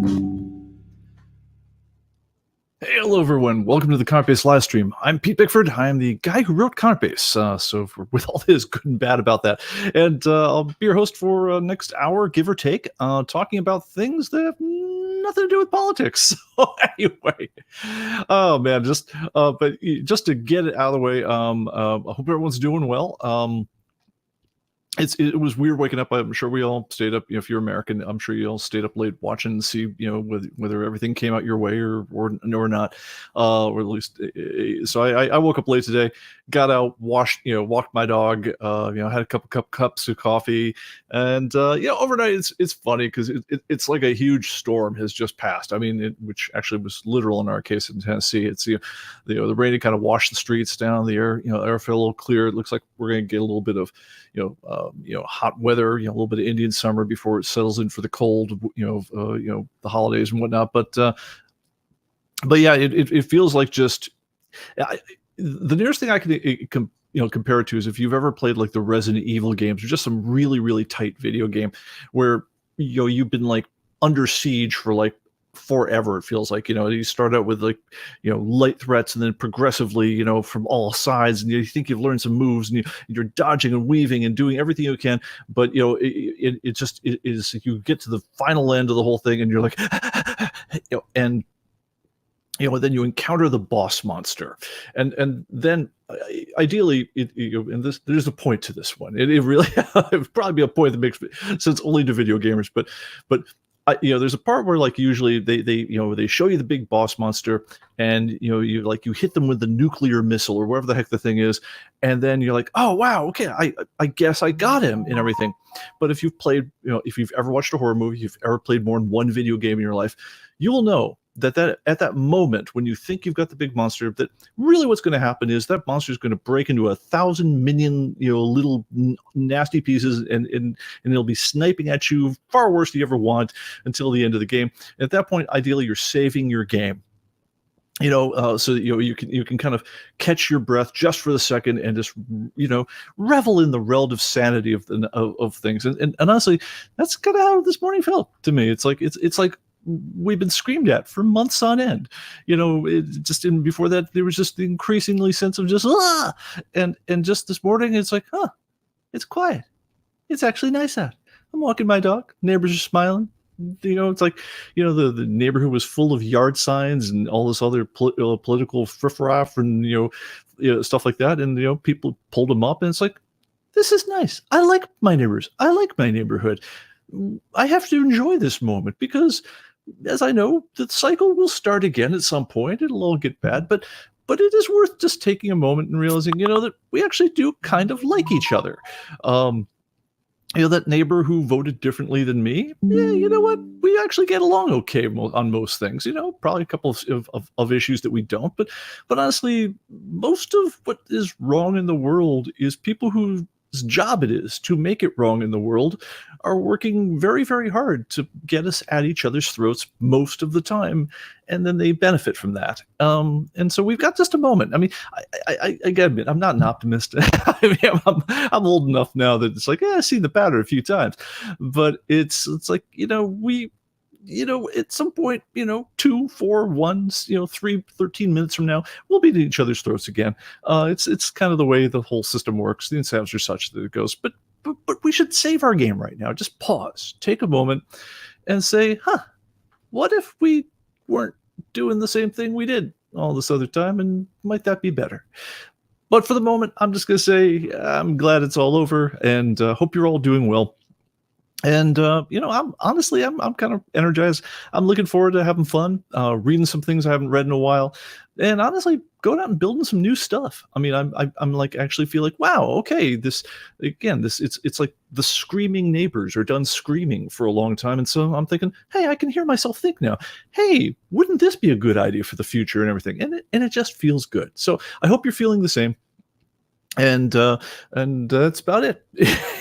Hey, hello everyone. Welcome to the ComicBase Livestream. I'm Pete Bickford. I'm the guy who wrote ComicBase. With all this good and bad about that, and I'll be your host for next hour, give or take, talking about things that have nothing to do with politics. So anyway, oh man, just to get it out of the way, I hope everyone's doing well. It was weird waking up. I'm sure we all stayed up. If you're American, I'm sure you all stayed up late watching and see, whether everything came out your way or not, or at least. So I woke up late today, got out, walked my dog, had a couple cups of coffee, and overnight it's funny because it's like a huge storm has just passed. I mean, which actually was literal in our case in Tennessee. It's the rain had kind of washed the streets down. The air felt a little clear. It looks like we're going to get a little bit of hot weather, a little bit of Indian summer before it settles in for the cold, the holidays and whatnot. But yeah, it feels like just the nearest thing I can compare it to is if you've ever played like the Resident Evil games or just some really, really tight video game where, you've been like under siege for like forever. It feels like, you start out with like, light threats, and then progressively, from all sides, and you think you've learned some moves, and you're dodging and weaving and doing everything you can, but it is you get to the final end of the whole thing and you're like and then you encounter the boss monster, and then ideally and there's a point to this one. It really it would probably be a point that makes sense only to video gamers, but there's a part where like usually they show you the big boss monster, and you hit them with the nuclear missile or whatever the heck the thing is, and then you're like, oh wow, okay, I guess I got him and everything. But if you've played, if you've ever watched a horror movie, you've ever played more than one video game in your life, you will know that at that moment when you think you've got the big monster, that really what's going to happen is that monster is going to break into 1,000 minion little nasty pieces, and it'll be sniping at you far worse than you ever want until the end of the game. And at that point, ideally, you're saving your game, so that you can kind of catch your breath just for the second and just revel in the relative sanity of things. And honestly, that's kind of how this morning felt to me. It's like we've been screamed at for months on end. Before that, there was just the increasingly sense of just and just this morning, it's like, it's quiet. It's actually nice out. I'm walking my dog. Neighbors are smiling. It's like, the neighborhood was full of yard signs and all this other political friff-raff and stuff like that, and people pulled them up, and it's like, this is nice. I like my neighbors. I like my neighborhood. I have to enjoy this moment because, as I know, the cycle will start again at some point. It'll all get bad, but it is worth just taking a moment and realizing, that we actually do kind of like each other. That neighbor who voted differently than me, yeah, you know what? We actually get along okay on most things. Probably a couple of issues that we don't, but honestly, most of what is wrong in the world is people whose job it is to make it wrong in the world are working very, very hard to get us at each other's throats most of the time, and then they benefit from that. And so we've got just a moment. I mean, I gotta admit, I'm not an optimist. I mean, I'm old enough now that it's like, I've seen the pattern a few times, but it's like, we at some point, 2, 4, 1, 3, 13 minutes from now, we'll be at each other's throats again. It's kind of the way the whole system works. The incentives are such that it goes, but we should save our game right now. Just pause, take a moment, and say, what if we weren't doing the same thing we did all this other time, and might that be better? But for the moment, I'm just going to say I'm glad it's all over, and hope you're all doing well. And I'm kind of energized. I'm looking forward to having fun, reading some things I haven't read in a while, and honestly, going out and building some new stuff. I mean, I'm like actually feel like, wow, okay, it's like the screaming neighbors are done screaming for a long time, and so I'm thinking, hey, I can hear myself think now. Hey, wouldn't this be a good idea for the future and everything? And it just feels good. So I hope you're feeling the same. And that's about it.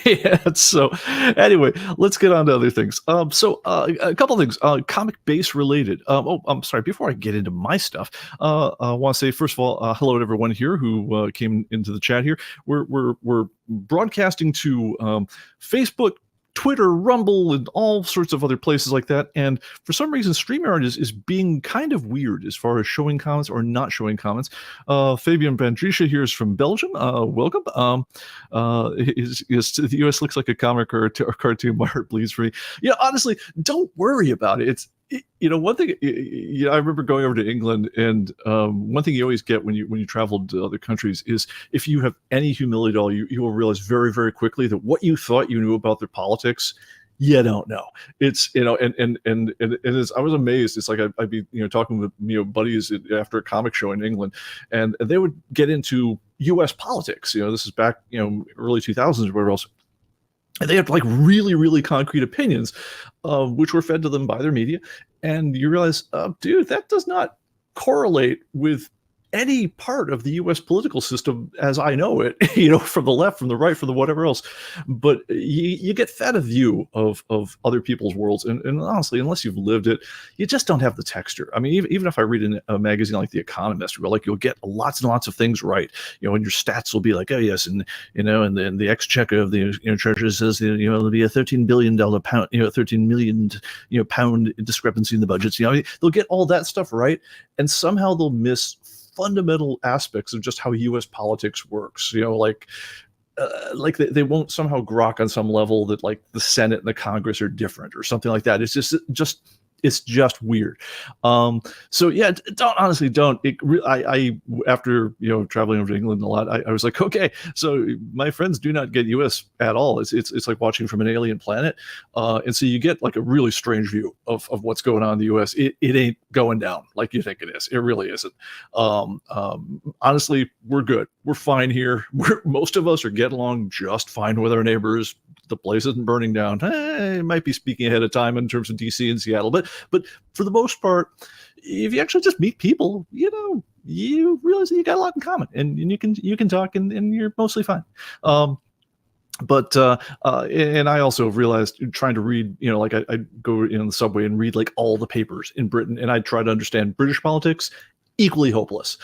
Yeah, so anyway, let's get on to other things. So a couple of things, ComicBase related. I'm sorry, before I get into my stuff, I want to say, first of all, hello to everyone here who came into the chat here. We're broadcasting to Facebook, Twitter, Rumble, and all sorts of other places like that. And for some reason, StreamYard is being kind of weird as far as showing comments or not showing comments. Fabian Bandrisha here is from Belgium. Welcome. The U.S. looks like a comic or a cartoon. My heart bleeds for me. Yeah, honestly, don't worry about it. One thing, I remember going over to England, and one thing you always get when you travel to other countries is if you have any humility at all, you will realize very, very quickly that what you thought you knew about their politics, you don't know. It's and it's, I was amazed. It's like I'd be talking with buddies after a comic show in England, and they would get into U.S. politics. This is back early 2000s or whatever else. And they had like really, really concrete opinions, which were fed to them by their media. And you realize, dude, that does not correlate with any part of the U.S. political system as I know it, from the left, from the right, from the whatever else. But you get fed a view of other people's worlds. And honestly, unless you've lived it, you just don't have the texture. I mean, even if I read in a magazine like The Economist, where you'll get lots and lots of things right, and your stats will be like, oh yes, and and then the exchequer of the treasury says there'll be a $13 billion pound, 13 million pound discrepancy in the budgets. They'll get all that stuff right, and somehow they'll miss fundamental aspects of just how U.S. politics works. They won't somehow grok on some level that like the Senate and the Congress are different or something like that. It's just weird. So yeah, don't. I after traveling over to England a lot, I was like, okay, so my friends do not get U.S. at all. It's like watching from an alien planet, and so you get like a really strange view of what's going on in the U.S. It ain't going down like you think it is. It really isn't. Honestly, we're good. We're fine here. Most of us are getting along just fine with our neighbors. The place isn't burning down. It might be speaking ahead of time in terms of DC and Seattle, but for the most part, if you actually just meet people, you realize that you got a lot in common, and you can talk, and you're mostly fine. But and I also realized trying to read, like I go in the subway and read like all the papers in Britain, and I try to understand British politics. Equally hopeless.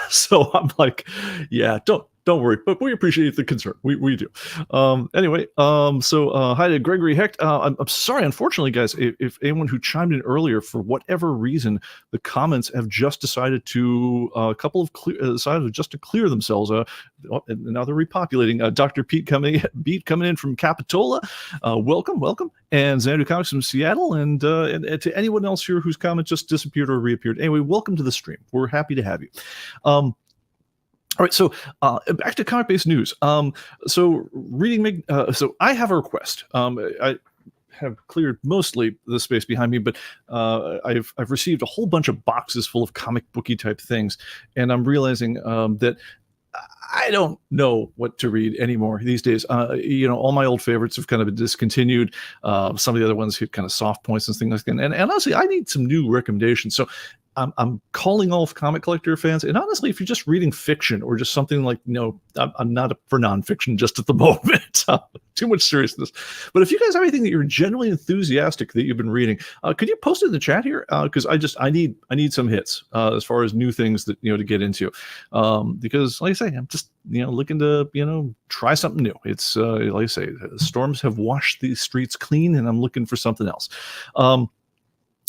So I'm like, yeah, don't worry, but we appreciate the concern. We do. Anyway, so hi to Gregory Hecht. I'm sorry, unfortunately, guys, if anyone who chimed in earlier, for whatever reason, the comments have just decided to a couple of decided just to clear themselves. And now they're repopulating. Dr. Pete coming in from Capitola. Welcome. And Xanadu Comics from Seattle, and to anyone else here whose comment just disappeared or reappeared. Anyway, welcome to the stream. We're happy to have you. All right, so back to ComicBase news. So reading, so I have a request. I have cleared mostly the space behind me, but I've received a whole bunch of boxes full of comic booky type things, and I'm realizing that I don't know what to read anymore these days. All my old favorites have kind of been discontinued. Some of the other ones hit kind of soft points and things like that. And honestly, I need some new recommendations. So I'm calling all comic collector fans, and honestly, if you're just reading fiction or just something like, I'm not for nonfiction just at the moment. Too much seriousness. But if you guys have anything that you're genuinely enthusiastic that you've been reading, could you post it in the chat here? Because I need some hits as far as new things that to get into. Because like I say, I'm just looking to try something new. It's like I say, storms have washed these streets clean, and I'm looking for something else.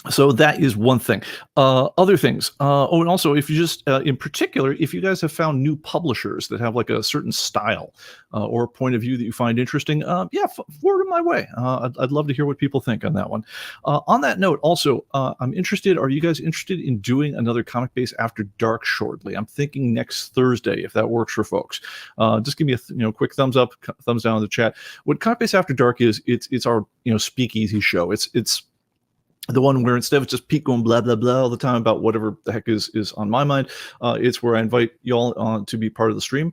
So that is one thing. Other things. And also, if you just, in particular, if you guys have found new publishers that have like a certain style or a point of view that you find interesting, forward them my way. I'd love to hear what people think on that one. On that note, also, I'm interested. Are you guys interested in doing another ComicBase After Dark shortly? I'm thinking next Thursday, if that works for folks. Just give me a quick thumbs up, thumbs down in the chat. What ComicBase After Dark is, it's our speakeasy show. It's the one where instead of just Pete going blah blah blah all the time about whatever the heck is on my mind, it's where I invite y'all to be part of the stream.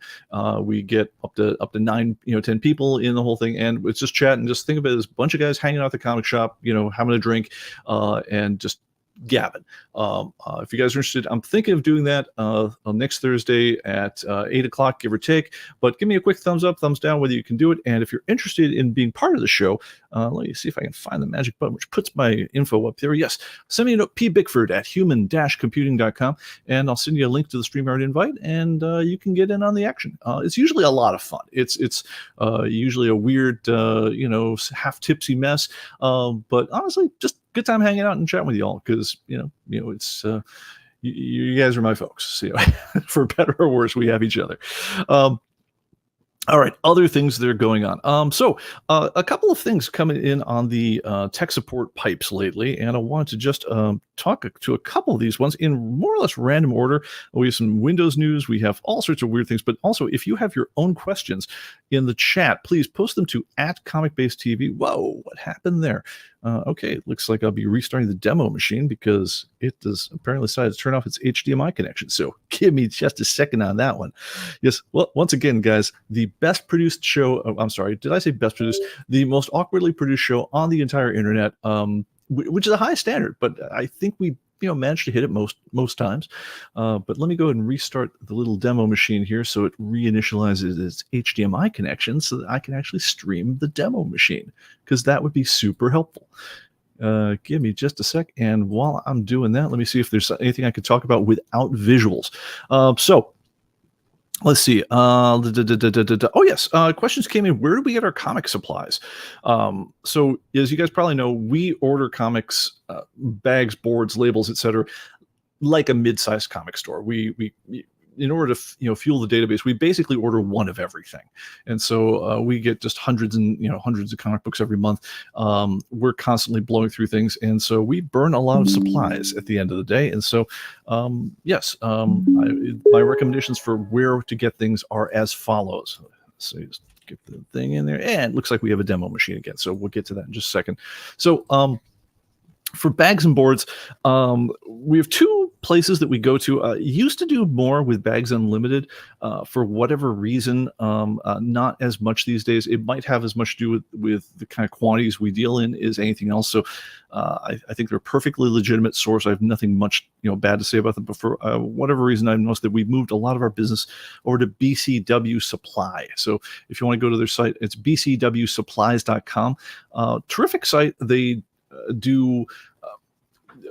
We get up to 9 10 people in the whole thing, and it's just chat, and just think of it as a bunch of guys hanging out at the comic shop, having a drink, and just gabbing. If you guys are interested, I'm thinking of doing that on next Thursday at 8 o'clock, give or take. But give me a quick thumbs up, thumbs down, whether you can do it. And if you're interested in being part of the show, let me see if I can find the magic button, which puts my info up there. Yes, send me a note, pbickford@human-computing.com, and I'll send you a link to the StreamYard invite, and you can get in on the action. It's usually a lot of fun. It's usually a weird, half tipsy mess, but honestly, just good time hanging out and chatting with y'all, because it's you guys are my folks. So, for better or worse, we have each other. All right, other things that are going on. So a couple of things coming in on the tech support pipes lately, and I wanted to just talk to a couple of these ones in more or less random order. We have some Windows news. We have all sorts of weird things, but also if you have your own questions in the chat, please post them to @ComicBaseTV. Whoa, what happened there? Okay, looks like I'll be restarting the demo machine because it does apparently decide to turn off its HDMI connection. So give me just a second on that one. Yes, well, once again, guys, the best produced show, I'm sorry, did I say best produced? The most awkwardly produced show on the entire internet, which is a high standard, but I think we managed to hit it most times. But let me go ahead and restart the little demo machine here so it reinitializes its HDMI connection so that I can actually stream the demo machine, because that would be super helpful. Give me just a sec, and while I'm doing that, let me see if there's anything I could talk about without visuals. So let's see. Oh yes, questions came in. Where do we get our comic supplies? So as you guys probably know, we order comics, bags, boards, labels, etc., like a mid-sized comic store. We in order to fuel the database, we basically order one of everything, and so we get just hundreds of comic books every month. We're constantly blowing through things, and so we burn a lot of supplies at the end of the day. And so, my recommendations for where to get things are as follows. So just get the thing in there, and it looks like we have a demo machine again. So we'll get to that in just a second. So for bags and boards, we have two places that we go to. Used to do more with Bags Unlimited. For whatever reason, not as much these days. It might have as much to do with the kind of quantities we deal in as anything else. So I think they're a perfectly legitimate source. I have nothing much bad to say about them. But for whatever reason, I've noticed that we've moved a lot of our business over to BCW Supply. So if you want to go to their site, it's bcwsupplies.com. Terrific site. They do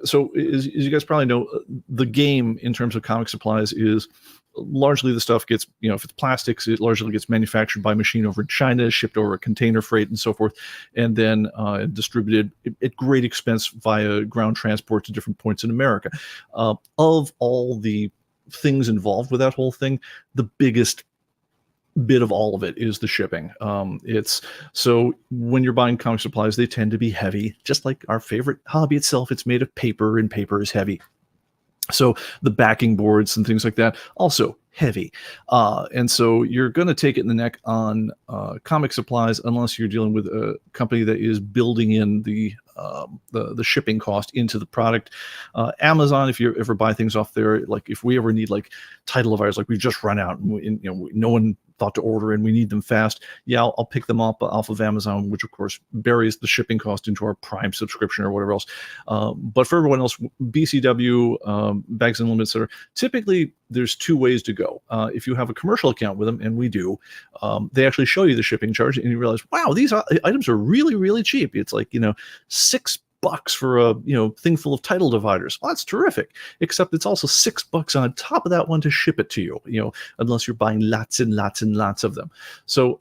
so as you guys probably know, the game in terms of comic supplies is largely the stuff gets, if it's plastics, it largely gets manufactured by machine over in China, shipped over a container freight and so forth, and then distributed at great expense via ground transport to different points in America. Of all the things involved with that whole thing, the biggest bit of all of it is the shipping. It's so when you're buying comic supplies, they tend to be heavy, just like our favorite hobby itself. It's made of paper, and paper is heavy. So the backing boards and things like that, also heavy. And so you're going to take it in the neck on comic supplies unless you're dealing with a company that is building in the shipping cost into the product. Amazon, if you ever buy things off there, like if we ever need like title of ours, like we've just run out and no one thought to order and we need them fast, I'll pick them up off of Amazon, which of course buries the shipping cost into our Prime subscription or whatever else. But for everyone else, BCW, Bags Unlimited, etc., typically there's two ways to go. If you have a commercial account with them, and we do, they actually show you the shipping charge, and you realize, wow, these items are really, really cheap. It's like $6 for a thing full of title dividers. Well, that's terrific. Except it's also $6 on top of that one to ship it to you. Unless you're buying lots and lots and lots of them. So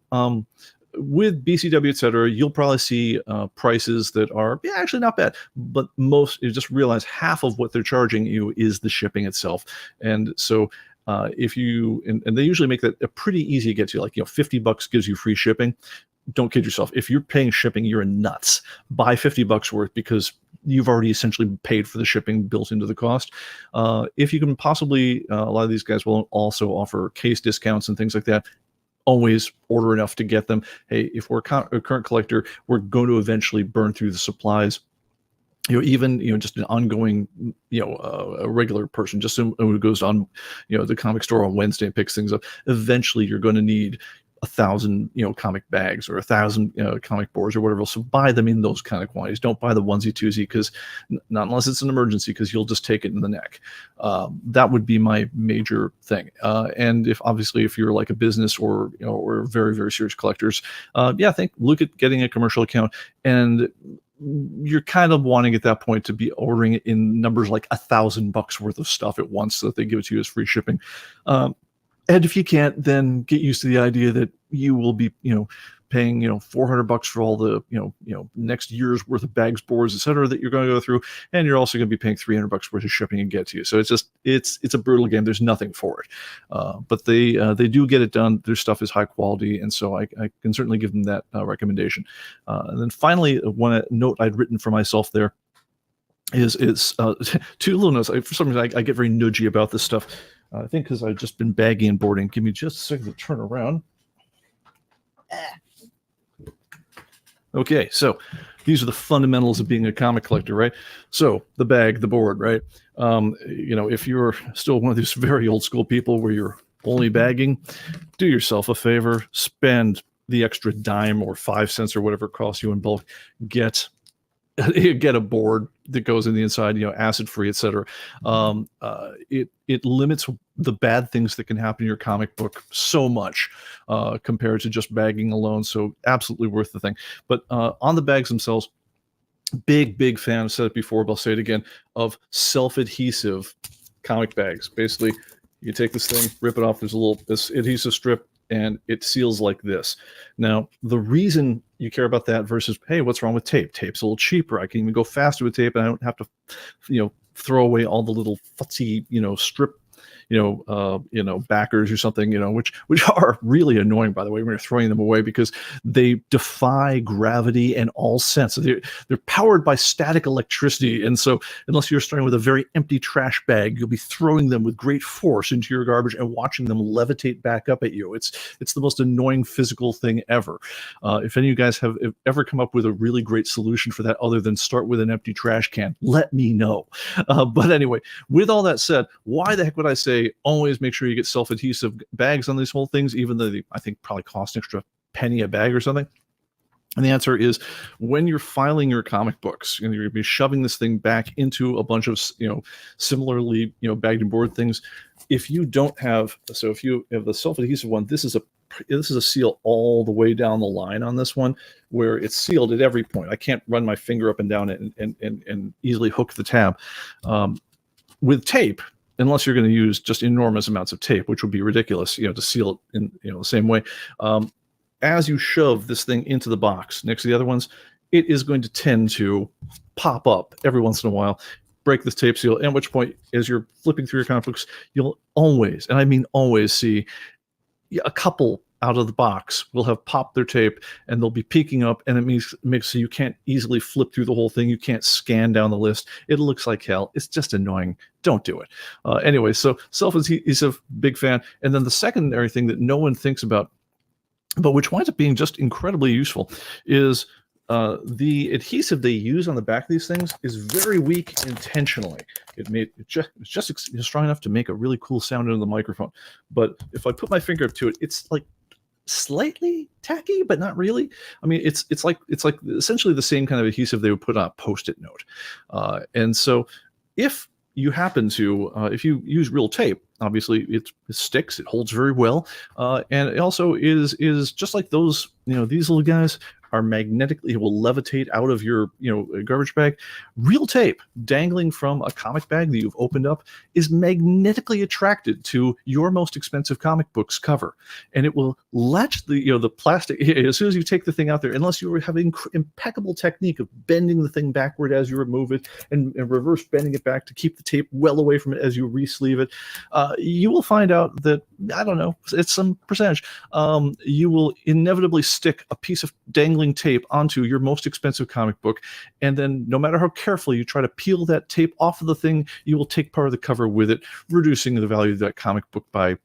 with BCW, etc., you'll probably see prices that are actually not bad, but you just realize half of what they're charging you is the shipping itself. And so if you and they usually make that a pretty easy to get to, like $50 gives you free shipping. Don't kid yourself. If you're paying shipping, you're nuts. Buy $50 worth, because you've already essentially paid for the shipping built into the cost. If you can possibly, a lot of these guys will also offer case discounts and things like that. Always order enough to get them. Hey, if we're a current collector, we're going to eventually burn through the supplies. Even just an ongoing, a regular person, just who goes on, the comic store on Wednesday and picks things up. Eventually, you're going to need 1,000 comic bags or 1,000 comic boards or whatever else. So buy them in those kind of quantities. Don't buy the onesie twosie, because not unless it's an emergency, because you'll just take it in the neck. That would be my major thing. And if you're like a business or or very, very serious collectors, look at getting a commercial account. And you're kind of wanting at that point to be ordering it in numbers like $1,000 worth of stuff at once, so that they give it to you as free shipping. And if you can't, then get used to the idea that you will be, paying, $400 for all the, next year's worth of bags, boards, etc., that you're going to go through, and you're also going to be paying $300 worth of shipping and get to you. So it's a brutal game. There's nothing for it, but they do get it done. Their stuff is high quality, and so I can certainly give them that recommendation. And then finally, one note I'd written for myself there is two little notes. For some reason, I get very nudgy about this stuff. I think because I've just been bagging and boarding. Give me just a second to turn around. Okay, so these are the fundamentals of being a comic collector, right? So the bag, the board, right? If you're still one of these very old school people where you're only bagging, do yourself a favor, spend the extra dime or 5 cents or whatever it costs you in bulk. Get a board that goes in the inside, acid free, etc. It limits the bad things that can happen in your comic book so much compared to just bagging alone. So absolutely worth the thing. But on the bags themselves, big fan. I've said it before, but I'll say it again, of self-adhesive comic bags. Basically, you take this thing, rip it off. There's this adhesive strip, and it seals like this. Now, the reason you care about that versus, hey, what's wrong with tape? Tape's a little cheaper. I can even go faster with tape, and I don't have to, throw away all the little futzy, strip, backers or something, which are really annoying, by the way, when you're throwing them away, because they defy gravity and all sense. They're powered by static electricity. And so unless you're starting with a very empty trash bag, you'll be throwing them with great force into your garbage and watching them levitate back up at you. It's the most annoying physical thing ever. If any of you guys have ever come up with a really great solution for that other than start with an empty trash can, let me know. But anyway, with all that said, why the heck would I say always make sure you get self-adhesive bags on these whole things, even though they, I think, probably cost an extra penny a bag or something? And the answer is, when you're filing your comic books and you're going to be shoving this thing back into a bunch of, similarly, bagged and board things, if you don't have, so if you have the self-adhesive one, this is a seal all the way down the line on this one, where it's sealed at every point. I can't run my finger up and down it and easily hook the tab. With tape, unless you're going to use just enormous amounts of tape, which would be ridiculous, to seal it in the same way. As you shove this thing into the box next to the other ones, it is going to tend to pop up every once in a while, break this tape seal, at which point, as you're flipping through your comic books, you'll always, and I mean always, see a couple out of the box will have popped their tape, and they'll be peeking up, and it makes so you can't easily flip through the whole thing. You can't scan down the list. It looks like hell. It's just annoying. Don't do it. Anyway, so self-adhesive, big fan. And then the secondary thing that no one thinks about, but which winds up being just incredibly useful, is the adhesive they use on the back of these things is very weak intentionally. It's just strong enough to make a really cool sound into the microphone. But if I put my finger up to it, it's like slightly tacky, but not really. I mean, it's like essentially the same kind of adhesive they would put on a Post-it note. And so if you happen to, if you use real tape, obviously it sticks, it holds very well, and it also is just like those, these little guys are magnetically, it will levitate out of your, garbage bag. Real tape dangling from a comic bag that you've opened up is magnetically attracted to your most expensive comic book's cover, and it will latch the plastic as soon as you take the thing out there, unless you have impeccable technique of bending the thing backward as you remove it and reverse bending it back to keep the tape well away from it as you re-sleeve it. You will find out that, I don't know, it's some percentage, you will inevitably stick a piece of dangling tape onto your most expensive comic book, and then no matter how carefully you try to peel that tape off of the thing, you will take part of the cover with it, reducing the value of that comic book by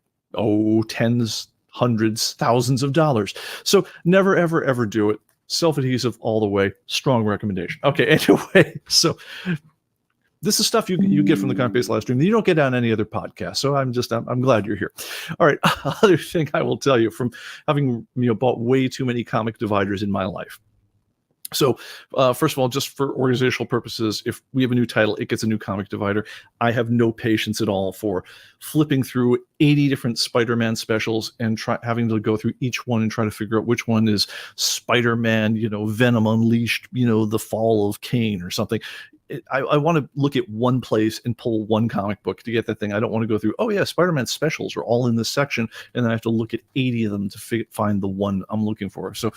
tens, hundreds, thousands of dollars. So never ever do it. Self-adhesive all the way. Strong recommendation. Okay, anyway, so this is stuff you get from the ComicBase live stream that you don't get on any other podcast. So I'm glad you're here. All right. Other thing I will tell you from having bought way too many comic dividers in my life. So first of all, just for organizational purposes, if we have a new title, it gets a new comic divider. I have no patience at all for flipping through 80 different Spider-Man specials and having to go through each one and try to figure out which one is Spider-Man, Venom Unleashed, the Fall of Kane or something. I want to look at one place and pull one comic book to get that thing. I don't want to go through, oh yeah, Spider-Man specials are all in this section, and then I have to look at 80 of them to find the one I'm looking for. So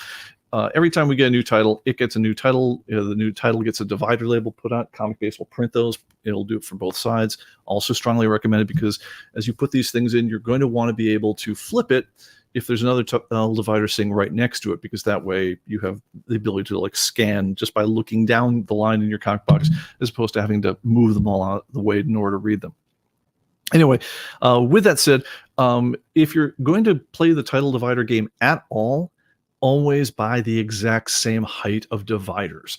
every time we get a new title, it gets a new title. The new title gets a divider label put on. ComicBase will print those. It'll do it for both sides. Also strongly recommended because as you put these things in, you're going to want to be able to flip it if there's another divider sitting right next to it, because that way you have the ability to scan just by looking down the line in your comic box, as opposed to having to move them all out of the way in order to read them. Anyway, with that said, if you're going to play the title divider game at all, always buy the exact same height of dividers.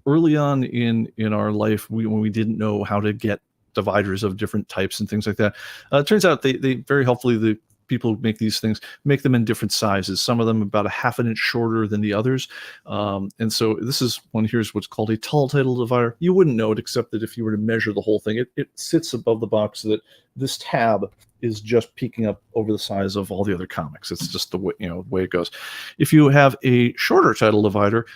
Early on in our life, when we didn't know how to get dividers of different types and things like that, it turns out they very helpfully, the people who make these things make them in different sizes. Some of them about a half an inch shorter than the others. And so this is one. Here's what's called a tall title divider. You wouldn't know it, except that if you were to measure the whole thing, it sits above the box so that this tab is just peeking up over the size of all the other comics. It's just the way it goes. If you have a shorter title divider,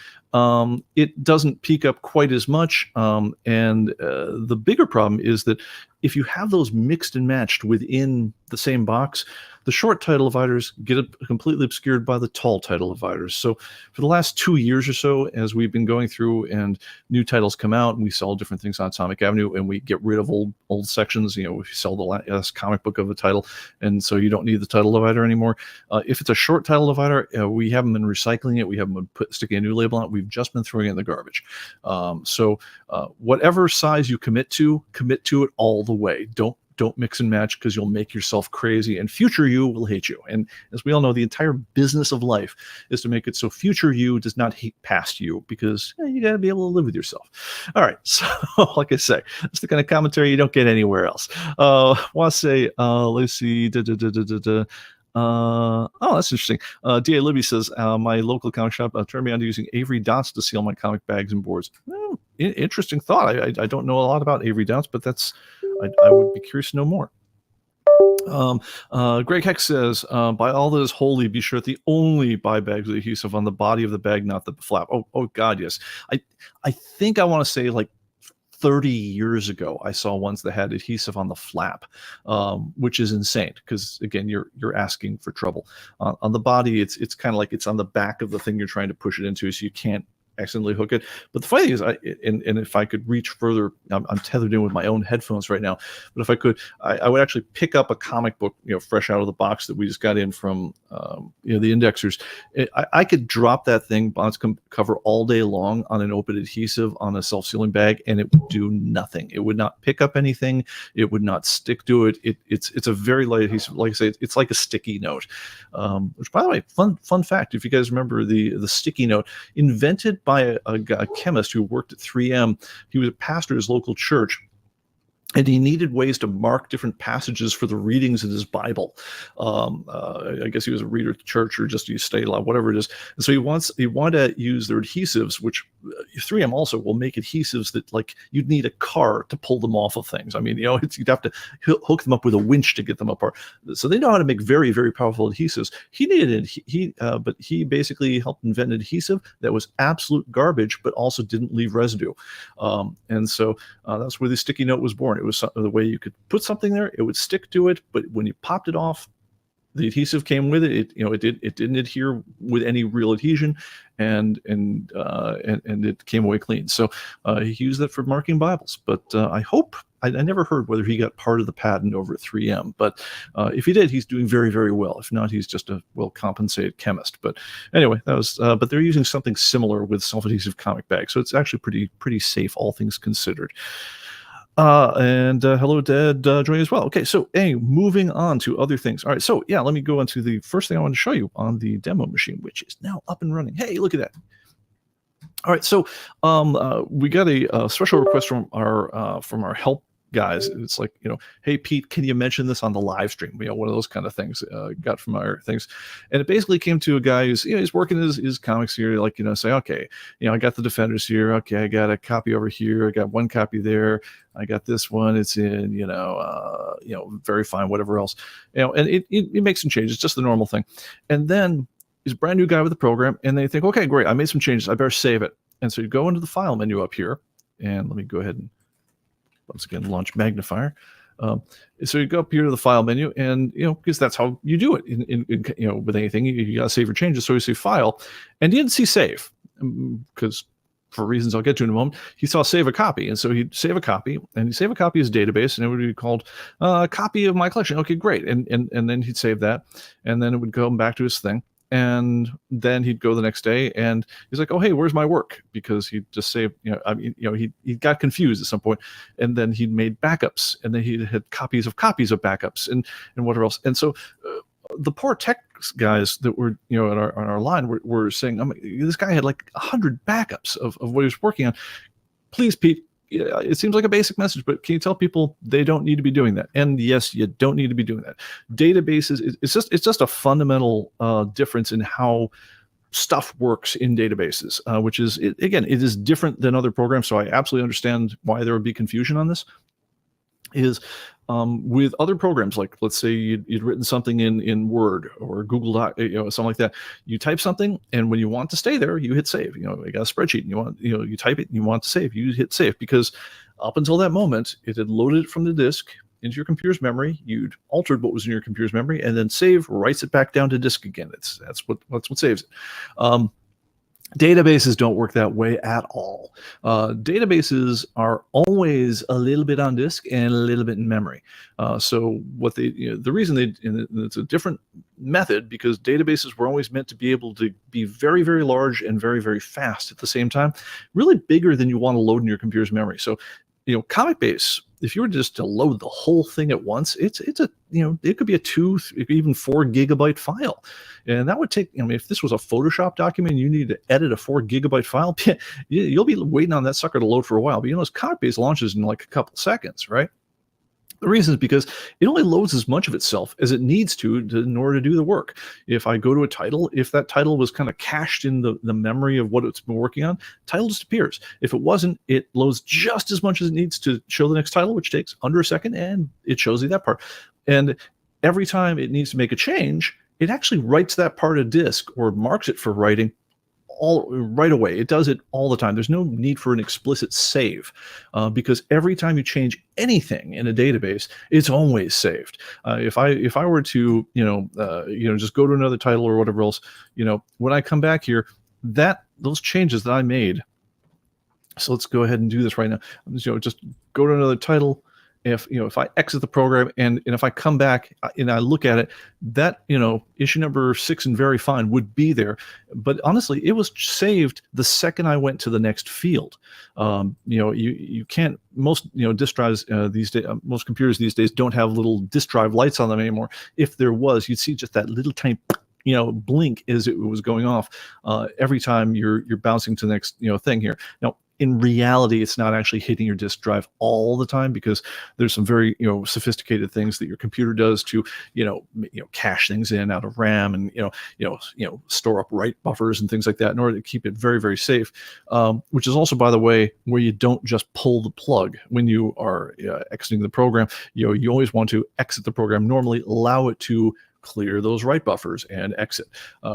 it doesn't peak up quite as much. And the bigger problem is that if you have those mixed and matched within the same box, the short title dividers get completely obscured by the tall title dividers. So for the last 2 years or so, as we've been going through and new titles come out and we sell different things on Atomic Avenue and we get rid of old sections, we sell the last comic book of a title, and so you don't need the title divider anymore. If it's a short title divider, we haven't been recycling it. We haven't been sticking a new label on it. We've just been throwing it in the garbage. So whatever size you commit to it all the way. Don't mix and match, because you'll make yourself crazy and future you will hate you. And as we all know, the entire business of life is to make it so future you does not hate past you, because you got to be able to live with yourself. All right. So like I say, it's the kind of commentary you don't get anywhere else. Want to say, let's see. Oh, that's interesting. D.A. Libby says, my local comic shop turned me on to using Avery dots to seal my comic bags and boards. Well, interesting thought. I don't know a lot about Avery dots, but I would be curious to know more. Greg Heck says, by all that is holy, be sure to only buy bags with adhesive on the body of the bag, not the flap. Oh God, yes. I think I want to say 30 years ago, I saw ones that had adhesive on the flap, which is insane, because again, you're asking for trouble. On the body, it's kind of like it's on the back of the thing you're trying to push it into, so you can't accidentally hook it. But the funny thing is, and if I could reach further, I'm tethered in with my own headphones right now, but if I could, I would actually pick up a comic book, fresh out of the box that we just got in from the indexers. I could drop that thing on its cover all day long on an open adhesive on a self-sealing bag, and it would do nothing. It would not pick up anything. It would not stick to it. It's a very light adhesive. Like I say, it's like a sticky note. Which, by the way, fun fact, if you guys remember the sticky note, invented by a chemist who worked at 3M. He was a pastor at his local church, and he needed ways to mark different passages for the readings in his Bible. I guess he was a reader at the church, or just used to stay alive, whatever it is. And so he wanted to use their adhesives, which 3M also will make adhesives that you'd need a car to pull them off of things. I mean, you'd have to hook them up with a winch to get them apart. So they know how to make very, very powerful adhesives. He needed but he basically helped invent an adhesive that was absolute garbage, but also didn't leave residue. And so that's where the sticky note was born. It was the way you could put something there, it would stick to it, but when you popped it off, the adhesive came with it. It didn't adhere with any real adhesion, and it came away clean. So he used that for marking Bibles. But I hope I never heard whether he got part of the patent over at 3M. But if he did, he's doing very, very well. If not, he's just a well-compensated chemist. But anyway, that was. But they're using something similar with self-adhesive comic bags, so it's actually pretty safe, all things considered. And hello, Dad, joining as well. Okay, so moving on to other things. All right, so yeah, let me go on to the first thing I want to show you on the demo machine, which is now up and running. Hey, look at that. All right, so we got a special request from our help guys. It's like, hey Pete, can you mention this on the live stream? One of those kind of things got from our things, and it basically came to a guy who's he's working his comics here, like say, okay, I got the Defenders here, okay, I got a copy over here, I got one copy there, I got this one, it's in very fine, whatever else, and it makes some changes, just the normal thing, and then he's a brand new guy with the program, and they think, okay, great, I made some changes, I better save it. And so you go into the file menu up here, and let me go ahead and once again launch magnifier. So you go up here to the file menu, and because that's how you do it in with anything, you got to save your changes. So you see file, and he didn't see save because for reasons I'll get to in a moment, he saw save a copy, and so he'd save a copy, and he'd save a copy as database, and it would be called copy of my collection. Okay, great, and then he'd save that, and then it would go back to his thing. And then he'd go the next day, and he's like, "Oh, hey, where's my work?" Because he just saved, he got confused at some point, and then he made backups, and then he had copies of backups, and whatever else. And so the poor tech guys that were on our line were saying, this guy had like 100 backups of what he was working on. Please, Pete. It seems like a basic message, but can you tell people they don't need to be doing that? And yes, you don't need to be doing that. Databases, it's just a fundamental difference in how stuff works in databases, which is, again, it is different than other programs. So I absolutely understand why there would be confusion on this. Is with other programs, like let's say you'd written something in Word or Google Doc, something like that. You type something, and when you want to stay there, you hit save. You got a spreadsheet, and you type it, and you want to save. You hit save because up until that moment, it had loaded it from the disk into your computer's memory. You'd altered what was in your computer's memory, and then save writes it back down to disk again. That's what saves it. Databases don't work that way at all. Databases are always a little bit on disk and a little bit in memory. So what the reason it's a different method because databases were always meant to be able to be very, very large and very, very fast at the same time, really bigger than you want to load in your computer's memory. So, ComicBase, if you were just to load the whole thing at once, it could be a 2, even 4 gigabyte file. And that would take, if this was a Photoshop document, and you need to edit a 4 gigabyte file, you'll be waiting on that sucker to load for a while. But this ComicBase launches in like a couple seconds, right? The reason is because it only loads as much of itself as it needs to in order to do the work. If I go to a title, if that title was kind of cached in the memory of what it's been working on, title just appears. If it wasn't, it loads just as much as it needs to show the next title, which takes under a second, and it shows you that part. And every time it needs to make a change, it actually writes that part of disk or marks it for writing all right away. It does it all the time. There's no need for an explicit save because every time you change anything in a database, it's always saved. If I were to just go to another title or whatever else, when I come back here, those changes that I made. So let's go ahead and do this right now. Just go to another title. If I exit the program and if I come back and I look at it, that issue number 6 and very fine would be there, but honestly, it was saved the second I went to the next field. You can't, most disk drives these days, most computers these days don't have little disk drive lights on them anymore. If there was, you'd see just that little tiny blink as it was going off every time you're bouncing to the next thing here. Now, in reality, it's not actually hitting your disk drive all the time because there's some very sophisticated things that your computer does to cache things in out of RAM and store up write buffers and things like that in order to keep it very, very safe. Which is also, by the way, where you don't just pull the plug when you are exiting the program. You always want to exit the program normally, allow it to clear those write buffers and exit.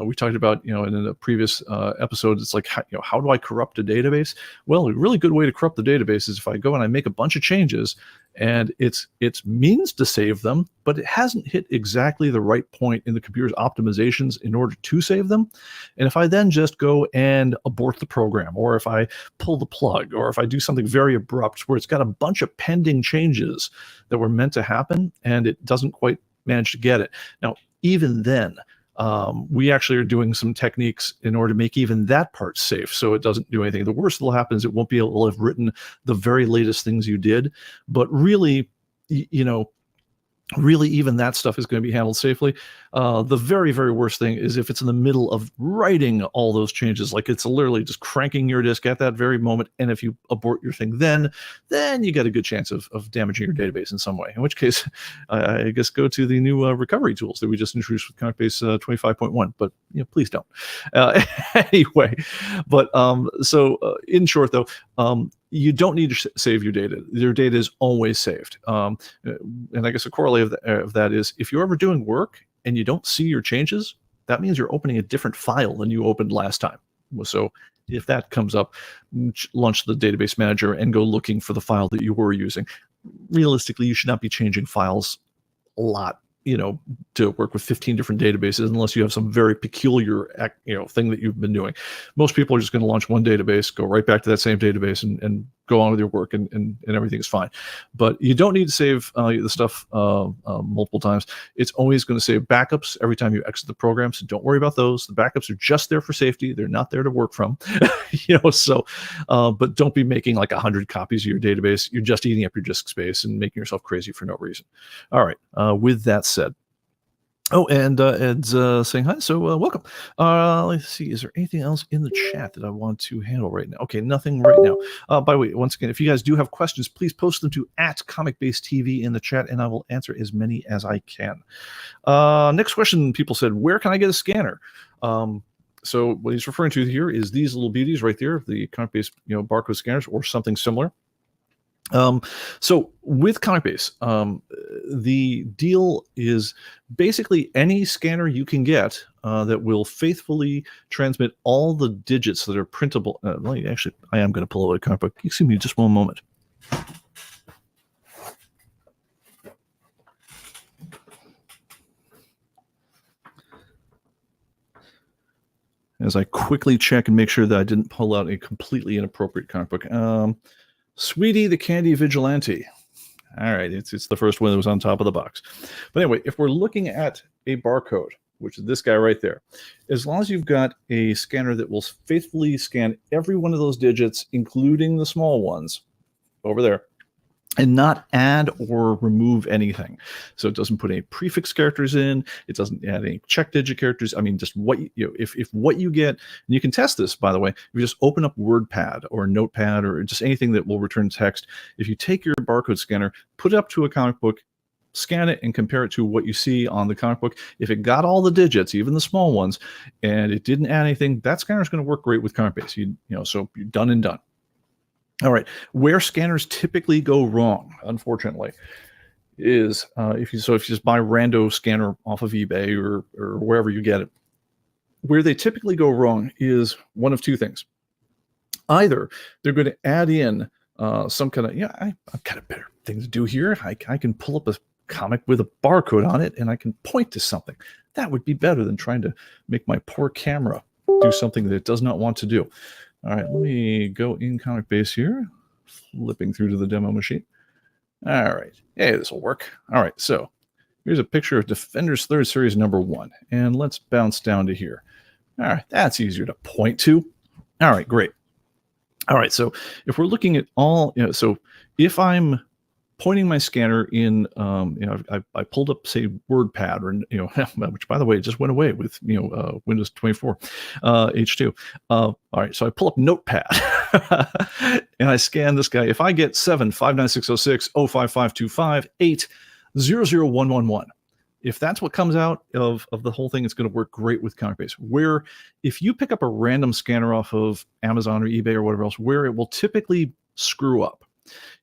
We talked about, in a previous episode, it's like, how do I corrupt a database? Well, a really good way to corrupt the database is if I go and I make a bunch of changes and it's means to save them, but it hasn't hit exactly the right point in the computer's optimizations in order to save them. And if I then just go and abort the program, or if I pull the plug, or if I do something very abrupt where it's got a bunch of pending changes that were meant to happen and it doesn't quite manage to get it. Now, even then, we actually are doing some techniques in order to make even that part safe so it doesn't do anything. The worst that'll happen is it won't be able to have written the very latest things you did. But really, really even that stuff is going to be handled safely. The very, very worst thing is if it's in the middle of writing all those changes, like it's literally just cranking your disk at that very moment, and if you abort your thing then you got a good chance of damaging your database in some way, in which case I guess go to the new recovery tools that we just introduced with ComicBase 25.1, but please don't. Anyway, but in short though, you don't need to save your data. Your data is always saved. And I guess a corollary of that is if you're ever doing work and you don't see your changes, that means you're opening a different file than you opened last time. So if that comes up, launch the database manager and go looking for the file that you were using. Realistically, you should not be changing files a lot, to work with 15 different databases, unless you have some very peculiar, thing that you've been doing. Most people are just going to launch one database, go right back to that same database, and go on with your work, and everything is fine. But you don't need to save the stuff multiple times. It's always going to save backups every time you exit the program, so don't worry about those. The backups are just there for safety. They're not there to work from. But don't be making like 100 copies of your database. You're just eating up your disk space and making yourself crazy for no reason. All right, with that said. Oh, and Ed's saying hi, so welcome. Let's see, is there anything else in the chat that I want to handle right now? Okay, nothing right now. By the way, once again, if you guys do have questions, please post them to @ComicBaseTV in the chat, and I will answer as many as I can. Next question, people said, where can I get a scanner? So what he's referring to here is these little beauties right there, the ComicBase barcode scanners or something similar. So with ComicBase, the deal is basically any scanner you can get that will faithfully transmit all the digits that are printable. Actually, I am going to pull out a comic book. Excuse me just one moment. As I quickly check and make sure that I didn't pull out a completely inappropriate comic book. Sweetie the Candy Vigilante. All right, it's the first one that was on top of the box. But anyway, if we're looking at a barcode, which is this guy right there, as long as you've got a scanner that will faithfully scan every one of those digits, including the small ones over there, and not add or remove anything. So it doesn't put any prefix characters in. It doesn't add any check digit characters. I mean, just what if what you get, and you can test this, by the way, if you just open up WordPad or Notepad or just anything that will return text, if you take your barcode scanner, put it up to a comic book, scan it, and compare it to what you see on the comic book. If it got all the digits, even the small ones, and it didn't add anything, that scanner is going to work great with ComicBase. So you're done and done. All right, where scanners typically go wrong, unfortunately, is if you just buy a rando scanner off of eBay or wherever you get it, where they typically go wrong is one of two things. Either they're going to add in some kind of, I've got a better thing to do here. I can pull up a comic with a barcode on it and I can point to something. That would be better than trying to make my poor camera do something that it does not want to do. All right, let me go in ComicBase here, flipping through to the demo machine. All right, hey, this will work. All right, so here's a picture of Defenders 3rd Series #1, and let's bounce down to here. All right, that's easier to point to. All right, great. All right, so if we're looking at all, so if I'm pointing my scanner in, I pulled up, say, WordPad, or which by the way just went away with Windows 24 H2. All right, so I pull up Notepad and I scan this guy. If I get 75960605525 8001111, if that's what comes out of the whole thing, it's going to work great with ComicBase. Where if you pick up a random scanner off of Amazon or eBay or whatever else, where it will typically screw up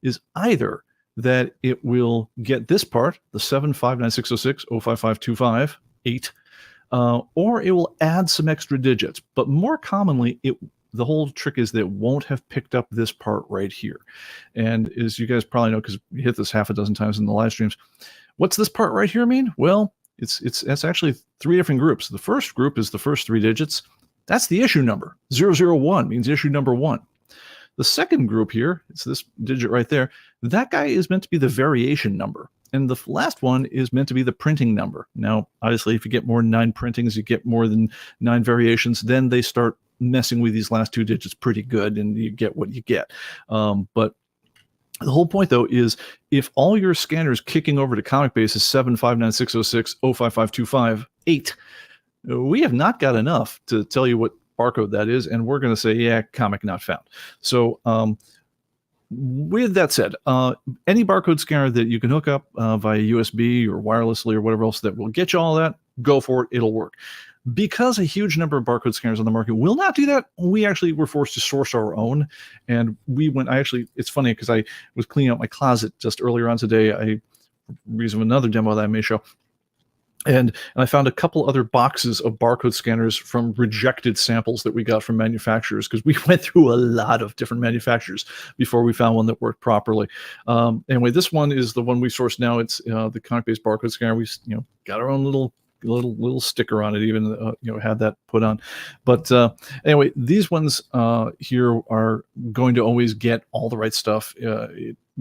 is either that it will get this part, the 75960605525 8, or it will add some extra digits. But more commonly, the whole trick is that it won't have picked up this part right here. And as you guys probably know, because we hit this half a dozen times in the live streams, what's this part right here mean? Well, it's actually 3 different groups. The first group is the first 3 digits. That's the issue number. 001 means issue number 1. The second group here, it's this digit right there. That guy is meant to be the variation number. And the last one is meant to be the printing number. Now, obviously, if you get more than 9 printings, you get more than 9 variations, then they start messing with these last 2 digits pretty good, and you get what you get. But The whole point, though, is if all your scanners kicking over to ComicBase is 75960605525 we have not got enough to tell you what barcode that is, and we're going to say, yeah, comic not found. So with that said, any barcode scanner that you can hook up via USB or wirelessly or whatever else that will get you all that, go for it. It'll work. Because a huge number of barcode scanners on the market will not do that, we actually were forced to source our own. And it's funny because I was cleaning out my closet just earlier on today. Reason of another demo that I may show. And I found a couple other boxes of barcode scanners from rejected samples that we got from manufacturers, because we went through a lot of different manufacturers before we found one that worked properly. Anyway, this one is the one we sourced now. It's the ComicBase barcode scanner. We got our own little sticker on it, even had that put on. But anyway, these ones here are going to always get all the right stuff.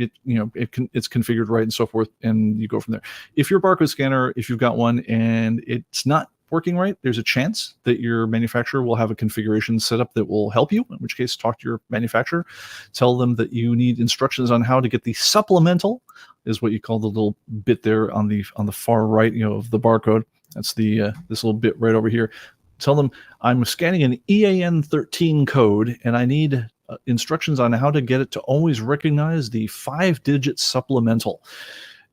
It's configured right and so forth, and you go from there. If your barcode scanner, if you've got one and it's not working right, there's a chance that your manufacturer will have a configuration set up that will help you, in which case talk to your manufacturer, tell them that you need instructions on how to get the supplemental, is what you call the little bit there on the far right of the barcode. That's the this little bit right over here. Tell them I'm scanning an EAN13 code and I need instructions on how to get it to always recognize the 5-digit supplemental.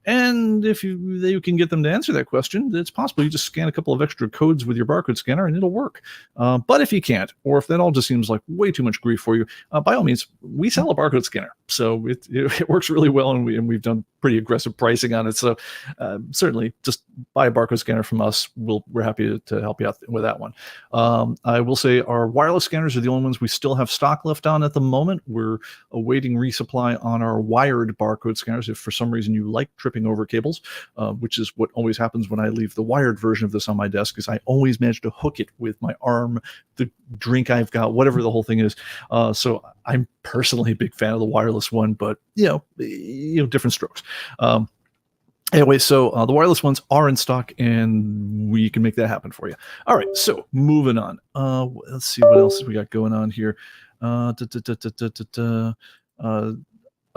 And if you can get them to answer that question, it's possible you just scan a couple of extra codes with your barcode scanner and it'll work. But if you can't, or if that all just seems like way too much grief for you, by all means, we sell a barcode scanner. So it works really well, and we've done pretty aggressive pricing on it. So certainly just buy a barcode scanner from us. We're happy to help you out with that one. I will say our wireless scanners are the only ones we still have stock left on at the moment. We're awaiting resupply on our wired barcode scanners. If for some reason you like tripping over cables, which is what always happens when I leave the wired version of this on my desk, is I always manage to hook it with my arm, the drink I've got, whatever the whole thing is. So I'm personally a big fan of the wireless one, but different strokes. Anyway, so the wireless ones are in stock, and we can make that happen for you. All right, so moving on. Let's see what else we got going on here.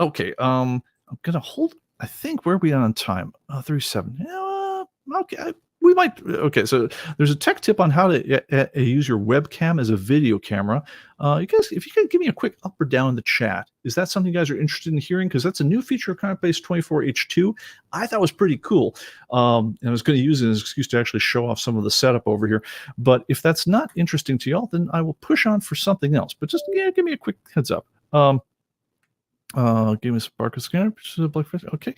Okay, I'm gonna hold. I think, where are we on time? 37. Okay, we might. Okay, so there's a tech tip on how to use your webcam as a video camera. You guys, if you could give me a quick up or down in the chat, is that something you guys are interested in hearing? Because that's a new feature of ComicBase 24H2. I thought was pretty cool. And I was going to use it as an excuse to actually show off some of the setup over here. But if that's not interesting to y'all, then I will push on for something else. But just give me a quick heads up. Give me a barcode scanner. Black Friday. Okay.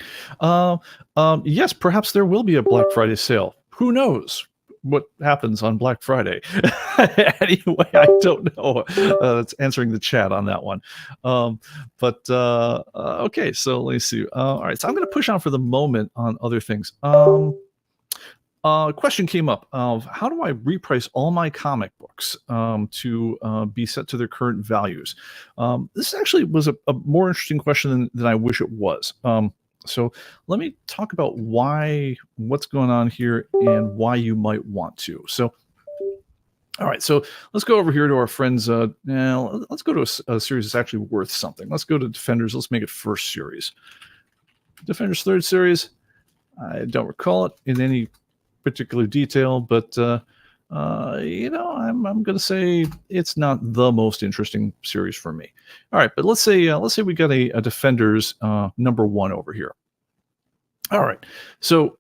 Yes, perhaps there will be a Black Friday sale. Who knows what happens on Black Friday? Anyway, I don't know. That's answering the chat on that one. Okay, so let me see. All right, so I'm going to push on for the moment on other things. Question came up of how do I reprice all my comic books to be set to their current values? This actually was a more interesting question than I wish it was. So let me talk about what's going on here and why you might want to. So, all right, so let's go over here to our friends. Now let's go to a series that's actually worth something. Let's go to Defenders. Let's make it first series. Defenders third series. I don't recall it in any particular detail, but I'm going to say it's not the most interesting series for me. All right, but let's say we got a Defenders number 1 over here. All right, so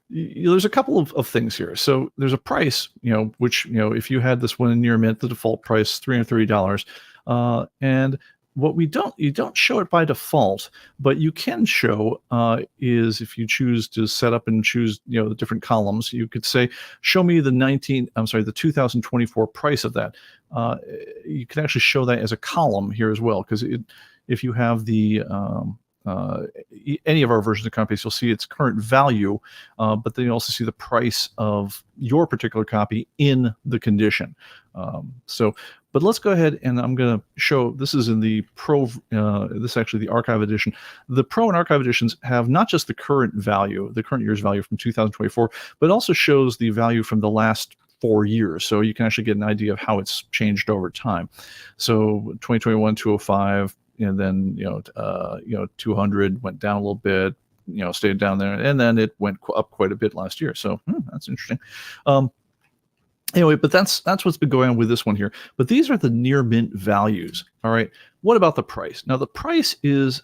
there's a couple of things here. So there's a price, which if you had this one in your mint, the default price $330, and what you don't show it by default, but you can show is if you choose to set up and choose the different columns, you could say show me the 2024 price of that. You can actually show that as a column here as well, because if you have the any of our versions of ComicBase, you'll see its current value, but then you also see the price of your particular copy in the condition. But let's go ahead, and I'm going to show, this is in the Pro, this is actually the Archive Edition. The Pro and Archive Editions have not just the current value, the current year's value from 2024, but also shows the value from the last 4 years. So you can actually get an idea of how it's changed over time. So 2021, 205, and then 200 went down a little bit, stayed down there, and then it went up quite a bit last year. So that's interesting. Anyway, but that's what's been going on with this one here. But these are the near mint values. All right. What about the price? Now the price is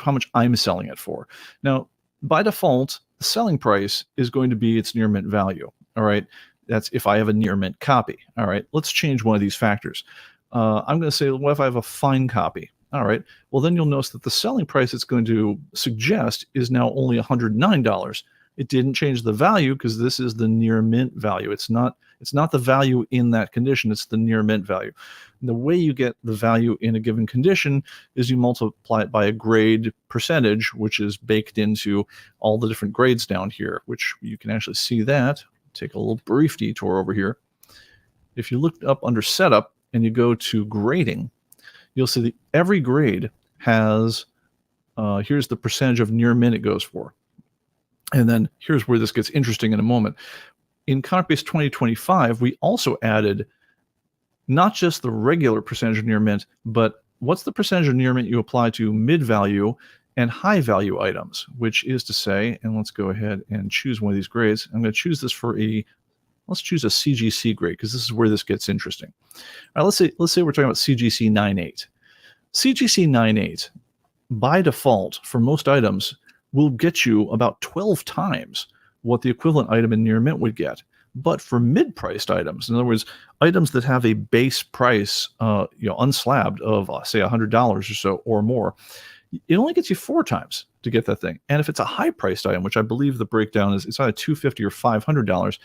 how much I'm selling it for. Now, by default, the selling price is going to be its near mint value. All right. That's if I have a near mint copy. All right. Let's change one of these factors. I'm going to say, what if I have a fine copy? All right. Well, then you'll notice that the selling price it's going to suggest is now only $109. It didn't change the value because this is the near mint value. It's not the value in that condition. It's the near mint value. And the way you get the value in a given condition is you multiply it by a grade percentage, which is baked into all the different grades down here, which you can actually see that. Take a little brief detour over here. If you look up under setup and you go to grading, you'll see that every grade has, here's the percentage of near mint it goes for. And then here's where this gets interesting in a moment. In ComicBase 2025, we also added not just the regular percentage of near mint, but what's the percentage of near mint you apply to mid-value and high-value items, which is to say, and let's go ahead and choose one of these grades. I'm going to choose this for let's choose a CGC grade because this is where this gets interesting. All right, let's say we're talking about CGC 9.8. CGC 9.8, by default, for most items, will get you about 12 times what the equivalent item in near mint would get. But for mid-priced items, in other words, items that have a base price, unslabbed of say $100 or so or more, it only gets you 4 times to get that thing. And if it's a high-priced item, which I believe the breakdown is, it's either $250 or $500,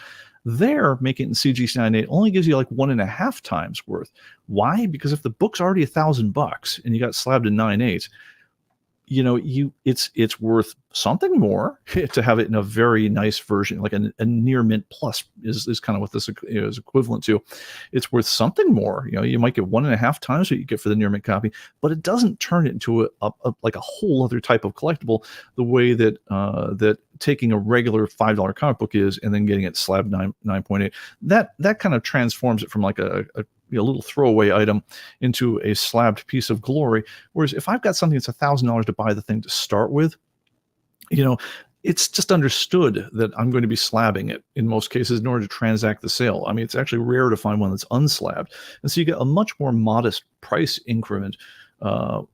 they're making it in CGC 9.8 only gives you like 1.5 times worth. Why? Because if the book's already $1,000 and you got slabbed in 9.8, it's worth something more to have it in a very nice version, like a near mint plus is kind of what this is equivalent to. It's worth something more. You might get 1.5 times what you get for the near mint copy, but it doesn't turn it into like a whole other type of collectible the way that that taking a regular $5 comic book is and then getting it slabbed 9.8. That kind of transforms it from like a little throwaway item into a slabbed piece of glory. Whereas if I've got something that's $1,000 to buy the thing to start with, it's just understood that I'm going to be slabbing it in most cases in order to transact the sale. I mean, it's actually rare to find one that's unslabbed. And so you get a much more modest price increment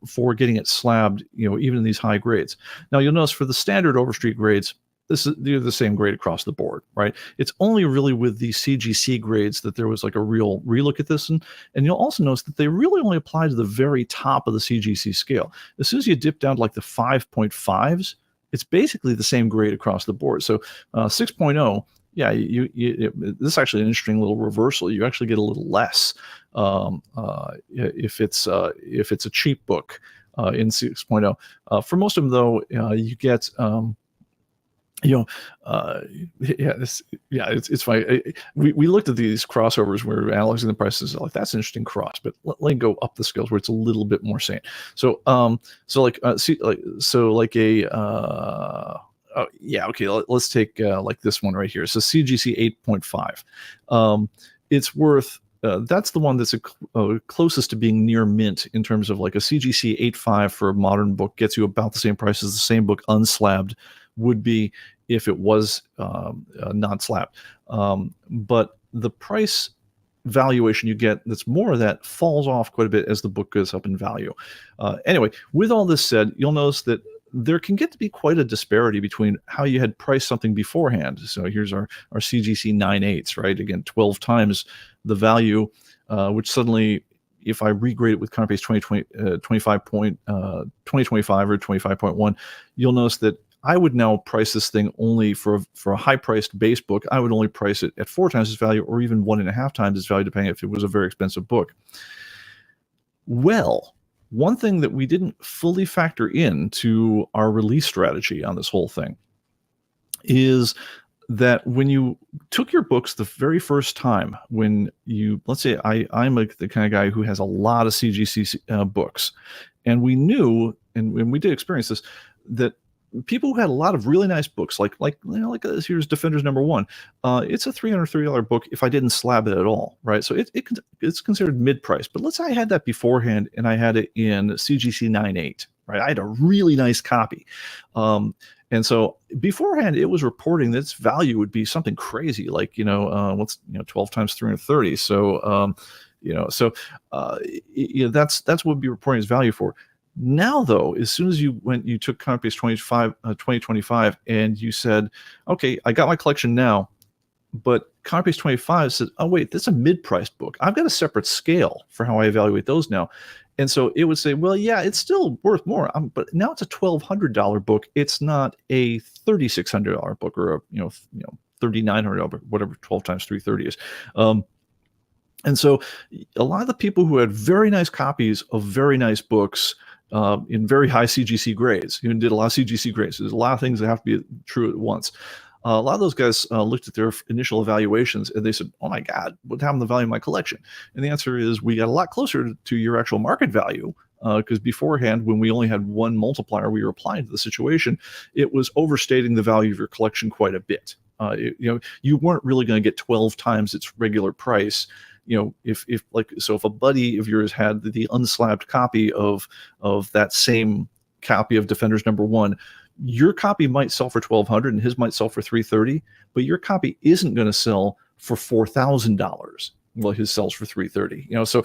for getting it slabbed, even in these high grades. Now you'll notice for the standard Overstreet grades, they're the same grade across the board, right? It's only really with the CGC grades that there was like a real relook at this. And you'll also notice that they really only apply to the very top of the CGC scale. As soon as you dip down to like the 5.5s, it's basically the same grade across the board. So 6.0, yeah, this is actually an interesting little reversal. You actually get a little less if it's a cheap book in 6.0. For most of them, though, you get it's fine. We looked at these crossovers where we're analyzing the prices. Like, that's an interesting cross, but let me go up the scales where it's a little bit more sane. So let's take like this one right here. So CGC 8.5. It's worth. That's the one that's closest to being near mint in terms of like a CGC 8.5 for a modern book gets you about the same price as the same book unslabbed would be if it was not slabbed. But the price valuation you get that's more of that falls off quite a bit as the book goes up in value. Anyway, with all this said, you'll notice that there can get to be quite a disparity between how you had priced something beforehand. So here's our CGC 9.8s, right? Again, 12 times the value, which suddenly, if I regrade it with ComicBase 2025 or 25.1, you'll notice that I would now price this thing only for a high-priced base book. I would only price it at 4 times its value or even 1.5 times its value, depending if it was a very expensive book. Well, one thing that we didn't fully factor into our release strategy on this whole thing is that when you took your books the very first time, when you, let's say I'm the kind of guy who has a lot of CGC books, and we knew, and we did experience this, that people who had a lot of really nice books, like here's Defenders #1. It's a $330 book if I didn't slab it at all, right? So it's considered mid-price. But let's say I had that beforehand and I had it in CGC 9.8, right? I had a really nice copy. And so beforehand, it was reporting that its value would be something crazy, like 12 times 330. So that's what would be reporting its value for. Now, though, as soon as you took ComicBase 2025 and you said, okay, I got my collection now, but ComicBase 25 said, oh, wait, that's a mid-priced book. I've got a separate scale for how I evaluate those now. And so it would say, well, yeah, it's still worth more, but now it's a $1,200 book. It's not a $3,600 book or a $3,900 book, whatever 12 times 330 is. And so a lot of the people who had very nice copies of very nice books in very high CGC grades, did a lot of CGC grades. There's a lot of things that have to be true at once. A lot of those guys looked at their initial evaluations and they said, oh my God, what happened to the value of my collection? And the answer is we got a lot closer to your actual market value, because beforehand, when we only had one multiplier we were applying to the situation, it was overstating the value of your collection quite a bit. You weren't really going to get 12 times its regular price. If a buddy of yours had the unslabbed copy of that same copy of Defenders #1, your copy might sell for $1,200 and his might sell for $330, but your copy isn't going to sell for $4,000. Well, his sells for $330. So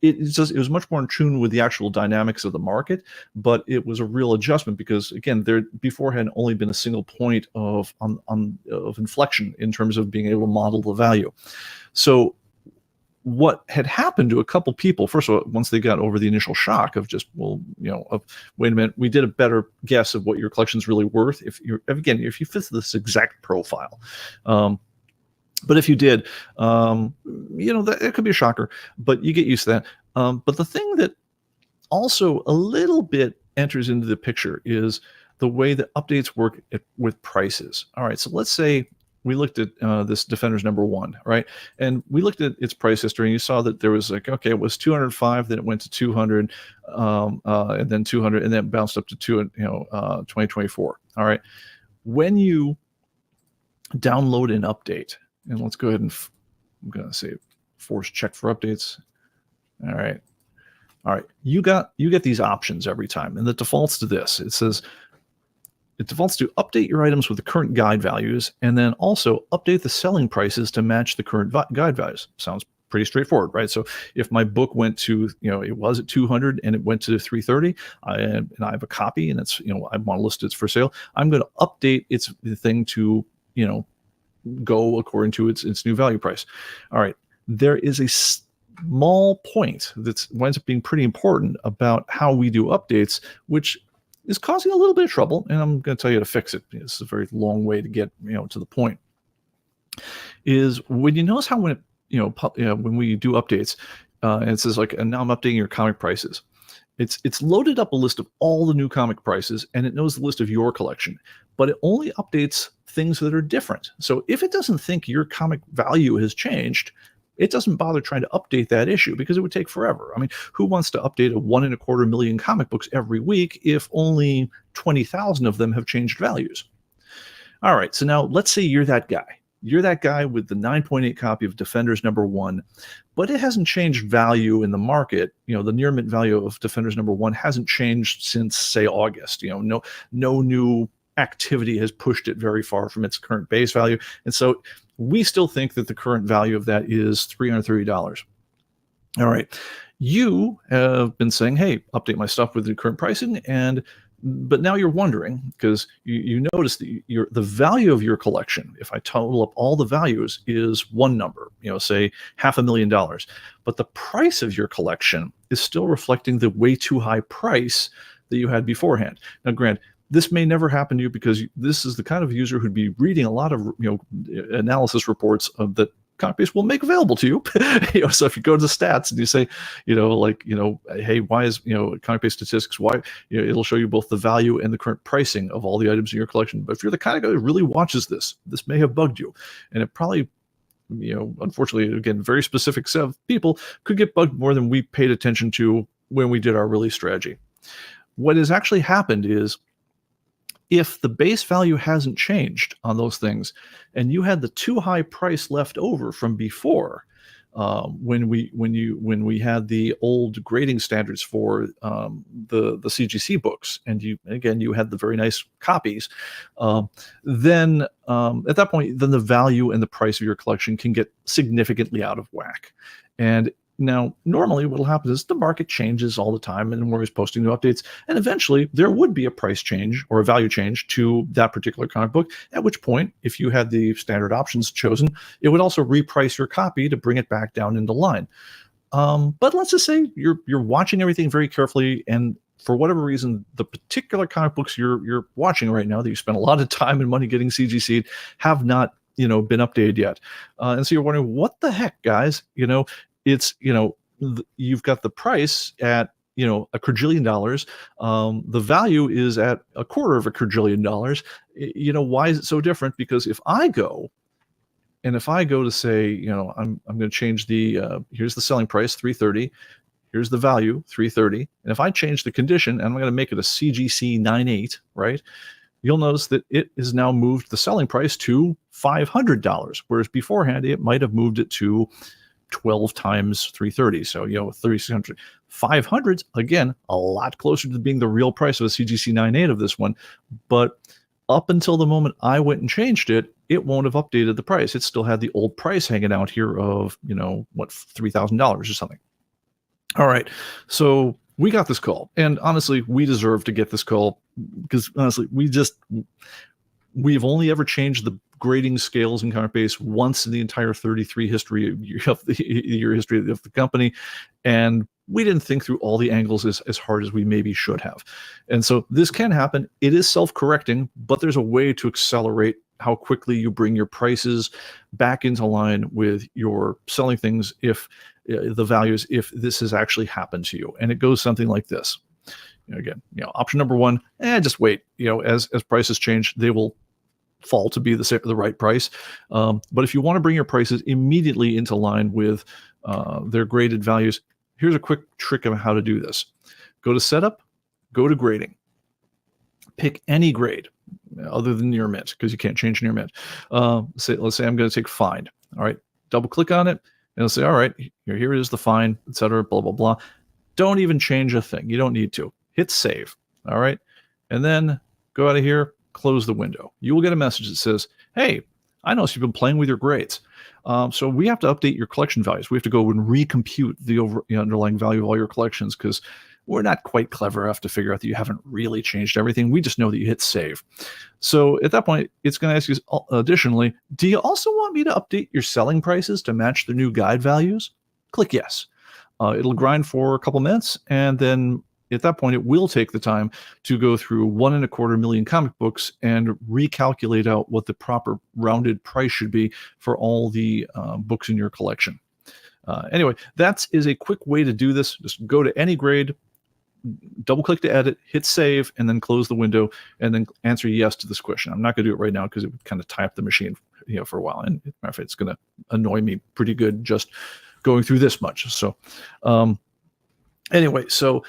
it was much more in tune with the actual dynamics of the market, but it was a real adjustment because, again, there before had only been a single point of inflection in terms of being able to model the value. So what had happened to a couple people, first of all, once they got over the initial shock of just, wait a minute, we did a better guess of what your collection's really worth. If you fit this exact profile. But if you did, it could be a shocker, but you get used to that. But the thing that also a little bit enters into the picture is the way that updates work with prices. All right, so let's say we looked at this Defenders #1, right? And we looked at its price history, and you saw that there was it was 205, then it went to 200, and then 200, and then it bounced up to 2024. All right, when you download an update, and let's go ahead and I'm gonna say force check for updates. All right, you get these options every time, and it defaults to this. It defaults to update your items with the current guide values, and then also update the selling prices to match the current guide values. Sounds pretty straightforward, right? So if my book went to, it was at 200 and it went to 330, and I have a copy and it's, I want to list it for sale, I'm going to update the thing to, go according to its new value price. All right. There is a small point that winds up being pretty important about how we do updates, which is causing a little bit of trouble, and I'm going to tell you to fix it. This is a very long way to get to the point. Is when you notice how when we do updates, and it says and now I'm updating your comic prices. It's loaded up a list of all the new comic prices, and it knows the list of your collection, but it only updates things that are different. So if it doesn't think your comic value has changed, it doesn't bother trying to update that issue because it would take forever. I mean, who wants to update a 1.25 million comic books every week if only 20,000 of them have changed values? All right, so now let's say you're that guy. You're that guy with the 9.8 copy of Defenders #1, but it hasn't changed value in the market. The near mint value of Defenders #1 hasn't changed since, say, August. No new activity has pushed it very far from its current base value. And so we still think that the current value of that is $330. All right. You have been saying, hey, update my stuff with the current pricing, but now you're wondering because you notice that the value of your collection, if I total up all the values, is one number, say $500,000, but the price of your collection is still reflecting the way too high price that you had beforehand. Now, granted, this may never happen to you because this is the kind of user who'd be reading a lot of analysis reports that ComicBase will make available to you. So if you go to the stats and you say, hey, why is ComicBase statistics? Why it'll show you both the value and the current pricing of all the items in your collection. But if you're the kind of guy who really watches this may have bugged you, and it probably, unfortunately, again, very specific set of people could get bugged more than we paid attention to when we did our release strategy. What has actually happened is if the base value hasn't changed on those things, and you had the too high price left over from before, when we had the old grading standards for the CGC books, and you had the very nice copies, then at that point, then the value and the price of your collection can get significantly out of whack. And now, normally what will happen is the market changes all the time, and we're always posting new updates, and eventually there would be a price change or a value change to that particular comic book, at which point, if you had the standard options chosen, it would also reprice your copy to bring it back down into line. But let's just say you're watching everything very carefully, and for whatever reason, the particular comic books you're watching right now that you spent a lot of time and money getting CGC'd have not been updated yet. And so you're wondering, what the heck, guys? It's you've got the price at $1 quadrillion. The value is at $250 billion. Why is it so different? Because if I go to say, I'm going to change the here's the selling price, $330, here's the value, $330, and if I change the condition and I'm going to make it a CGC 9.8, right, you'll notice that it has now moved the selling price to $500, whereas beforehand it might have moved it to 12 times 330, so 3,600. 500's again a lot closer to being the real price of a CGC 9.8 of this one, but up until the moment I went and changed it, it won't have updated the price. It still had the old price hanging out here of $3,000 or something. All right, so we got this call, and honestly, we deserve to get this call because honestly, we've only ever changed the grading scales in ComicBase once in the entire 33 history of the company, and we didn't think through all the angles as hard as we maybe should have. And so this can happen. It is self-correcting, but there's a way to accelerate how quickly you bring your prices back into line with your selling things if the values, if this has actually happened to you. And it goes something like this. Again, option number one, just wait. As prices change, they will fall to be the right price. But if you want to bring your prices immediately into line with their graded values, here's a quick trick of how to do this. Go to Setup, go to Grading. Pick any grade other than near mint, because you can't change near mint. Let's say I'm going to take Fine. All right, double click on it, and it'll say, all right, here is the Fine, etc., blah, blah, blah. Don't even change a thing. You don't need to. Hit Save. All right, and then go out of here, close the window. You will get a message that says, hey, I noticed you've been playing with your grades. So we have to update your collection values. We have to go and recompute the underlying value of all your collections, because we're not quite clever enough to figure out that you haven't really changed everything. We just know that you hit save. So at that point, it's going to ask you additionally, do you also want me to update your selling prices to match the new guide values? Click yes. It'll grind for a couple minutes, and then at that point, it will take the time to go through 1.25 million comic books and recalculate out what the proper rounded price should be for all the books in your collection. Anyway, that is a quick way to do this. Just go to any grade, double click to edit, hit save, and then close the window, and then answer yes to this question. I'm not going to do it right now because it would kind of tie up the machine for a while, and it's going to annoy me pretty good just going through this much. So anyway, so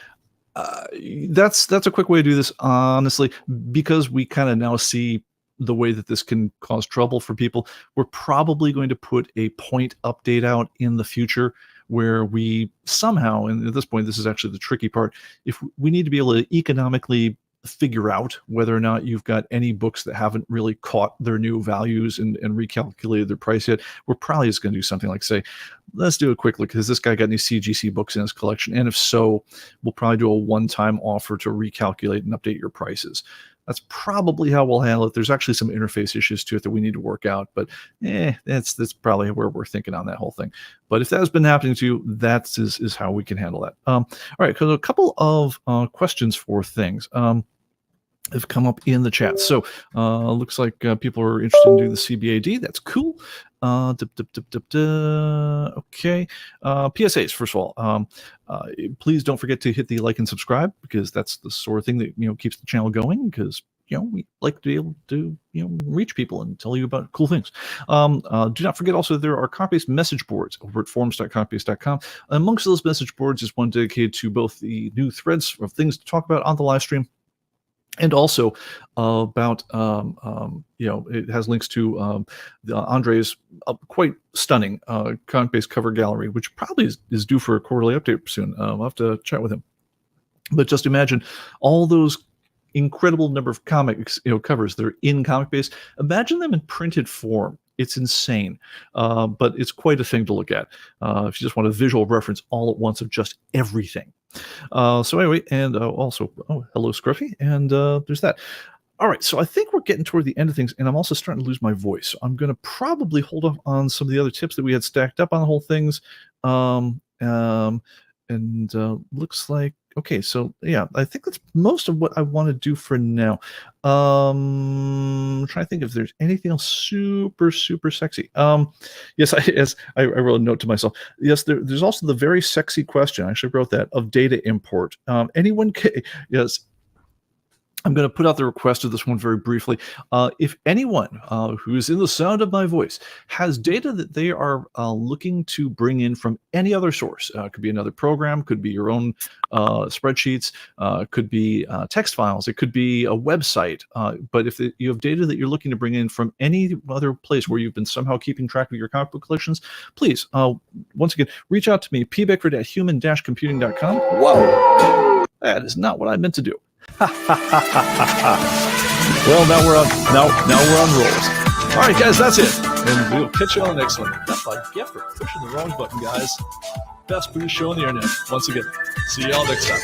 that's a quick way to do this, honestly, because we kind of now see the way that this can cause trouble for people. We're probably going to put a point update out in the future where we somehow, and at this point, this is actually the tricky part, if we need to be able to economically figure out whether or not you've got any books that haven't really caught their new values and recalculated their price yet, we're probably just going to do something like say, let's do a quick look. Has this guy got any CGC books in his collection? And if so, we'll probably do a one-time offer to recalculate and update your prices. That's probably how we'll handle it. There's actually some interface issues to it that we need to work out, but that's probably where we're thinking on that whole thing. But if that has been happening to you, that is how we can handle that. All right, because a couple of questions for things have come up in the chat. So looks like people are interested in doing the CBAD. That's cool. Okay. PSAs, first of all, please don't forget to hit the like and subscribe, because that's the sort of thing that keeps the channel going, because we like to be able to reach people and tell you about cool things. Do not forget also there are ComicBase message boards over at forums.comicbase.com. Amongst those message boards is one dedicated to both the new threads of things to talk about on the live stream, And also about it has links to Andre's quite stunning ComicBase cover gallery, which probably is due for a quarterly update soon. I'll have to chat with him. But just imagine all those incredible number of comics covers that are in ComicBase. Imagine them in printed form. It's insane, but it's quite a thing to look at if you just want a visual reference all at once of just everything. So anyway, and also, hello, Scruffy, and there's that. All right, so I think we're getting toward the end of things, and I'm also starting to lose my voice. So I'm going to probably hold off on some of the other tips that we had stacked up on the whole things. And looks like, okay, so yeah, I think that's most of what I want to do for now. I'm trying to think if there's anything else super sexy. Yes, I wrote a note to myself. Yes, there's also the very sexy question. I actually wrote that, of data import. Anyone can, yes. I'm going to put out the request of this one very briefly. If anyone who is in the sound of my voice has data that they are looking to bring in from any other source, could be another program, could be your own spreadsheets, could be text files, it could be a website. But if you have data that you're looking to bring in from any other place where you've been somehow keeping track of your comic book collections, please, once again, reach out to me, pbeckford@human-computing.com. Whoa, that is not what I meant to do. Well, now we're on rolls. All right, guys, that's it, and we'll catch you on the next one. That's what I get for pushing the wrong button, guys. Best boost show on the internet. Once again, see y'all next time.